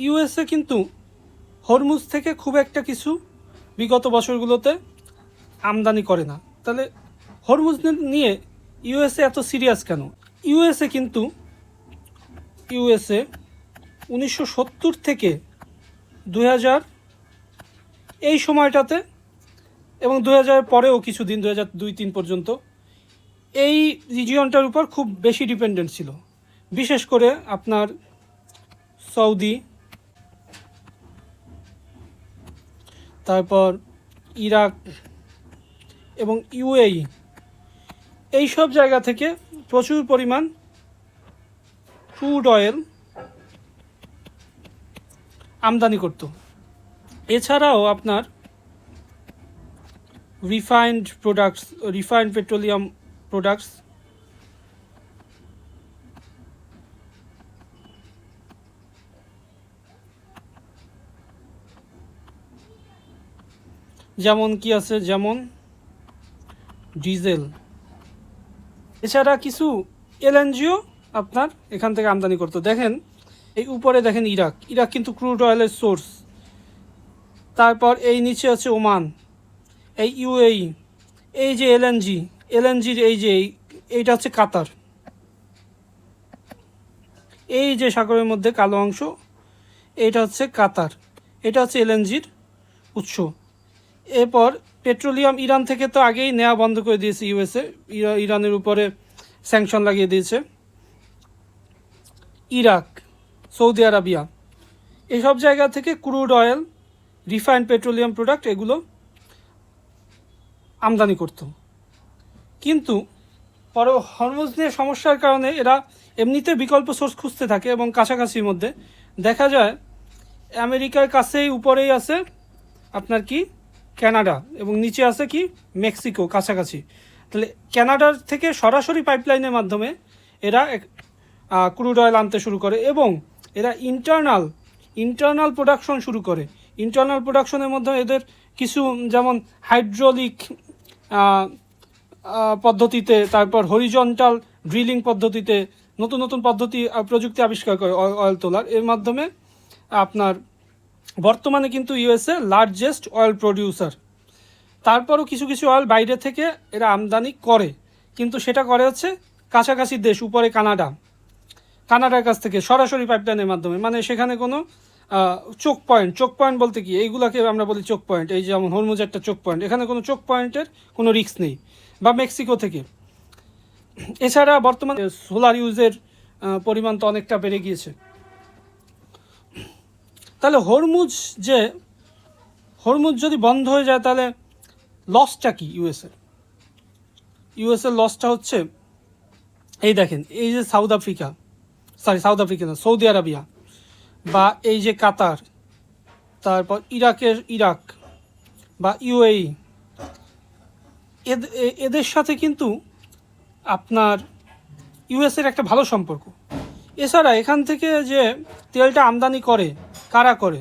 USA কিন্তু Hormuz থেকে খুব একটা কিছু বিগত বছরগুলোতে আমদানি করে না। তাহলে হরমুজ নিয়ে ইউএসএ এত সিরিয়াস কেন? ইউএসএ 1970 থেকে 2000 এই সময়টাতে এবং 2000 পরেও কিছুদিন 2002-3 পর্যন্ত এই রিজিয়নটার উপর খুব বেশি ডিপেন্ডেন্ট ছিল। বিশেষ করে আপনার সৌদি, তারপর ইরাক এবং ইউএই, এই সব জায়গা থেকে প্রচুর পরিমাণ ক্রুড অয়েল আমদানি করত। এছাড়াও আপনার রিফাইন্ড পেট্রোলিয়াম প্রোডাক্টস, যেমন কি আছে, যেমন ডিজেল। এছাড়া কিছু এলএনজিও আপনার এখান থেকে আমদানি করতো। দেখেন এই উপরে দেখেন ইরাক কিন্তু ক্রুড অয়েলের সোর্স। তারপর এই নিচে আছে ওমান, এই ইউএই, এই যে এলএনজির এইটা হচ্ছে কাতার। এই যে সাগরের মধ্যে কালো অংশ, এইটা হচ্ছে কাতার, এটা হচ্ছে এলএনজির উৎস। এরপর পেট্রোলিয়াম ইরান থেকে তো আগেই নেওয়া বন্ধ করে দিয়েছে ইউএসএ, ইরানের উপরে স্যাংশন লাগিয়ে দিয়েছে। ইরাক, সৌদি আরবিয়া, এইসব জায়গা থেকে crude oil, refined petroleum product এগুলো আমদানি করত। কিন্তু পরে হরমুজ নিয়ে সমস্যার কারণে এরা এমনিতে বিকল্প সোর্স খুঁজতে থাকে এবং কাছাকাছির মধ্যে দেখা যায় আমেরিকার কাছেই উপরেই আছে আপনার কি কানাডা এবং নিচে আছে কি মেক্সিকো কাছাকাছি। তাহলে কানাডার থেকে সরাসরি পাইপলাইনের মাধ্যমে এরা ক্রুড অয়েল আনতে শুরু করে এবং এরা ইন্টারনাল প্রোডাকশন শুরু করে। ইন্টারনাল প্রোডাকশনের মধ্যে এদের কিছু যেমন হাইড্রোলিক পদ্ধতিতে, তারপর হরিজন্টাল ড্রিলিং পদ্ধতিতে নতুন প্রযুক্তি আবিষ্কার করে অয়েল তোলার। এর মাধ্যমে আপনার বর্তমানে কিন্তু ইউএসএ লার্জেস্ট অয়েল প্রডিউসার। তারপরও কিছু অয়েল বাইরে থেকে এরা আমদানি করে, কিন্তু সেটা করে হচ্ছে কাছাকাছি দেশ, উপরে কানাডার কাছ থেকে সরাসরি পাইপলাইনের মাধ্যমে। মানে সেখানে কোনো চোক পয়েন্ট বলতে কি, এইগুলাকে আমরা বলি চোক পয়েন্ট। এই যেমন হরমুজ একটা চোক পয়েন্ট, এখানে কোনো চোক পয়েন্টের কোনো রিস্ক নেই। বা মেক্সিকো থেকে। এছাড়া বর্তমানে সোলার ইউজের পরিমাণ তো অনেকটা বেড়ে গিয়েছে। তাহলে হরমুজ যদি বন্ধ হয়ে যায় তাহলে লসটা কি ইউএসএর লসটা হচ্ছে এই দেখেন, এই যে সৌদি আরবিয়া বা এই যে কাতার, তারপর ইরাক বা ইউএই, এদের সাথে কিন্তু আপনার ইউএসএর একটা ভালো সম্পর্ক। এছাড়া এখান থেকে যে তেলটা আমদানি করে কারা করে,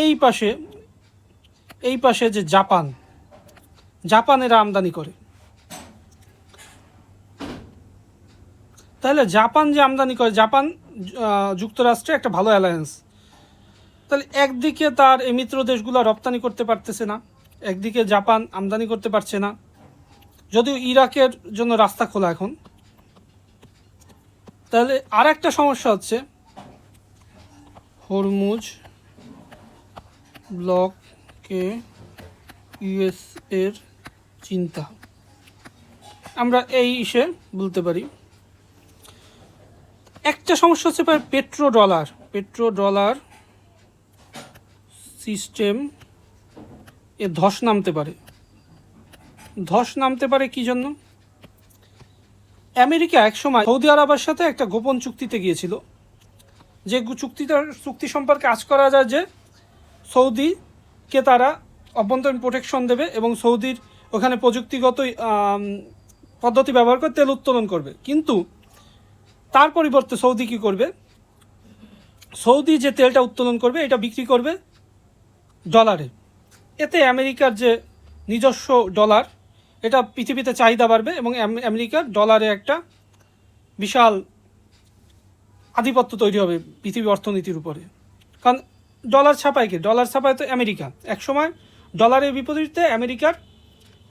এই পাশে যে জাপান এরা আমদানি করে। তাহলে জাপান যে আমদানি করে, জাপান যুক্তরাষ্ট্রে একটা ভালো অ্যালায়েন্স। তাহলে একদিকে তার এই মিত্র দেশগুলো রপ্তানি করতে পারতেছে না, একদিকে জাপান আমদানি করতে পারছে না। যদিও ইরাকের জন্য রাস্তা খোলা এখন। তাহলে আর একটা সমস্যা হচ্ছে হরমুজ ব্লকে ইউএস এর চিন্তা, আমরা এই বলতে পারি। একটা সমস্যা হচ্ছে পেট্রো ডলার সিস্টেম এ ধস নামতে পারে কি জন্য? আমেরিকা একসময় সৌদি আরবের সাথে একটা গোপন চুক্তিতে গিয়েছিল, যে চুক্তি সম্পর্কে আজ করা যায় যে সৌদিকে তারা অভ্যন্তরীণ প্রোটেকশন দেবে এবং সৌদির ওখানে প্রযুক্তিগত পদ্ধতি ব্যবহার করে তেল উত্তোলন করবে। কিন্তু তার পরিবর্তে সৌদি কী করবে, সৌদি যে তেলটা উত্তোলন করবে এটা বিক্রি করবে ডলারে। এতে আমেরিকার যে নিজস্ব ডলার, এটা পৃথিবীতে চাহিদা বাড়বে এবং আমেরিকার ডলারে একটা বিশাল আধিপত্য তৈরি হবে পৃথিবী অর্থনীতির উপরে। কারণ ডলার ছাপায় কি? ডলার ছাপায় তো আমেরিকা। একসময় ডলারের বিপরীতে আমেরিকার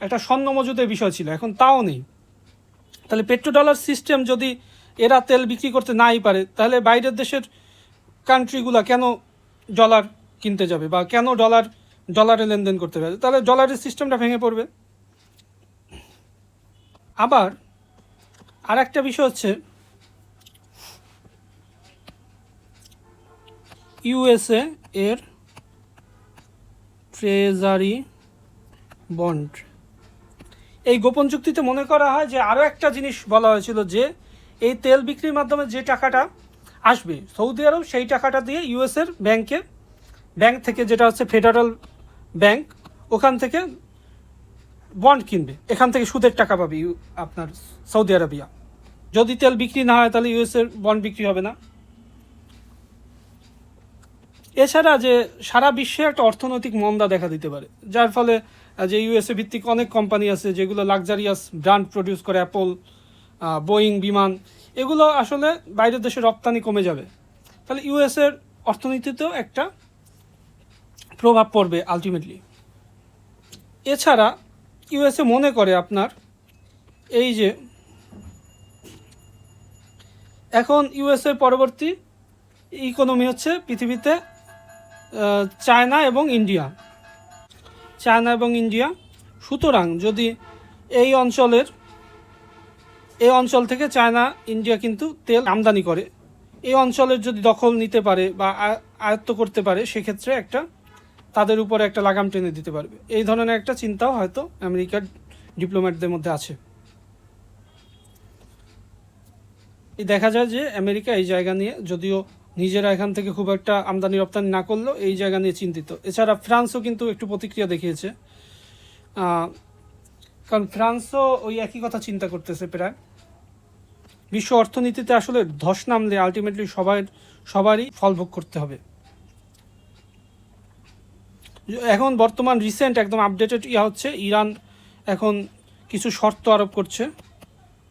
একটা স্বর্ণ মজুদের বিষয় ছিল, এখন তাও নেই। তাহলে পেট্রো ডলার সিস্টেম যদি এরা তেল বিক্রি করতে নাই পারে, তাহলে বাইরের দেশের কান্ট্রিগুলো কেন ডলার কিনতে যাবে বা কেন ডলারে লেনদেন করতে পারে? তাহলে ডলারের সিস্টেমটা ভেঙে পড়বে। আবার আর একটা বিষয় হচ্ছে ইউএসএ এর ট্রেজারি বন্ড। এই গোপন চুক্তিতে মনে করা হয় যে আরও একটা জিনিস বলা হয়েছিল, যে এই তেল বিক্রির মাধ্যমে যে টাকাটা আসবে সৌদি আরব, সেই টাকাটা দিয়ে ইউএসের ব্যাংক থেকে, যেটা হচ্ছে ফেডারেল ব্যাংক, ওখান থেকে বন্ড কিনবে, এখান থেকে সুদের টাকা পাবে আপনার সৌদি আরবিয়া। যদি তেল বিক্রি না হয় তাহলে ইউএসের বন্ড বিক্রি হবে না। এছাড়া যে সারা বিশ্বে একটা অর্থনৈতিক মন্দা দেখা দিতে পারে, যার ফলে যে ইউএসএ ভিত্তিক অনেক কোম্পানি আছে যেগুলো লাক্সারিয়াস ব্র্যান্ড প্রডিউস করে, অ্যাপল, বোয়িং বিমান, এগুলো আসলে বাইরের দেশে রপ্তানি কমে যাবে। তাহলে ইউএসএর অর্থনীতিতেও একটা প্রভাব পড়বে আলটিমেটলি। এছাড়া ইউএসএ মনে করে আপনার এই যে এখন ইউএসএর পরবর্তী ইকোনমি হচ্ছে পৃথিবীতে চায়না এবং ইন্ডিয়া। সুতরাং যদি এই অঞ্চল থেকে চায়না ইন্ডিয়া কিন্তু তেল আমদানি করে, এই অঞ্চলের যদি দখল নিতে পারে বা আয়ত্ত করতে পারে, সেক্ষেত্রে একটা তাদের উপরে একটা লাগাম টেনে দিতে পারবে। এই ধরনের একটা চিন্তাও হয়তো আমেরিকার ডিপ্লোম্যাটদের মধ্যে আছে। দেখা যায় যে আমেরিকা এই জায়গা নিয়ে, যদিও নিজেরা এখান থেকে খুব একটা আমদানি রপ্তানি না করলেও, এই জায়গা নিয়ে চিন্তিত। এছাড়া ফ্রান্সও কিন্তু একটু প্রতিক্রিয়া দেখিয়েছে, কারণ ফ্রান্সও ওই একই কথা চিন্তা করতেছে প্রায়। বিশ্ব অর্থনীতিতে আসলে ধস নামলে আলটিমেটলি সবারই ফল ভোগ করতে হবে। এখন বর্তমান রিসেন্ট একদম আপডেটেড হচ্ছে, ইরান এখন কিছু শর্ত আরোপ করছে,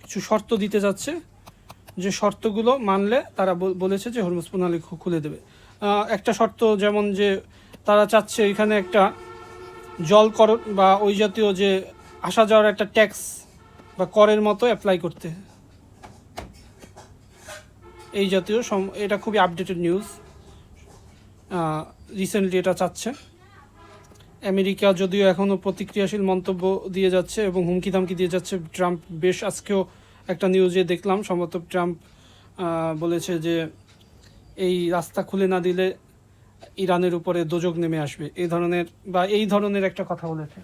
কিছু শর্ত দিতে যাচ্ছে, যে শর্তগুলো মানলে তারা বলেছে যে হরমুজ প্রণালী খুলে দেবে। একটা শর্ত যেমন যে তারা চাচ্ছে এখানে একটা জল কর বা ওই জাতীয় যে আসা যাওয়ার একটা ট্যাক্স বা করের মতো অ্যাপ্লাই করতে, এই জাতীয় এটা খুবই আপডেটেড নিউজ। রিসেন্টলি এটা চাচ্ছে। আমেরিকা যদিও এখনও প্রতিক্রিয়াশীল মন্তব্য দিয়ে যাচ্ছে এবং হুমকি ধামকি দিয়ে যাচ্ছে। ট্রাম্প বেশ আজকেও একটা নিউজে দেখলাম, সম্ভবত ট্রাম্প বলেছে যে এই রাস্তা খুলে না দিলে ইরানের উপরে দোজক নেমে আসবে, এই ধরনের একটা কথা বলেছে।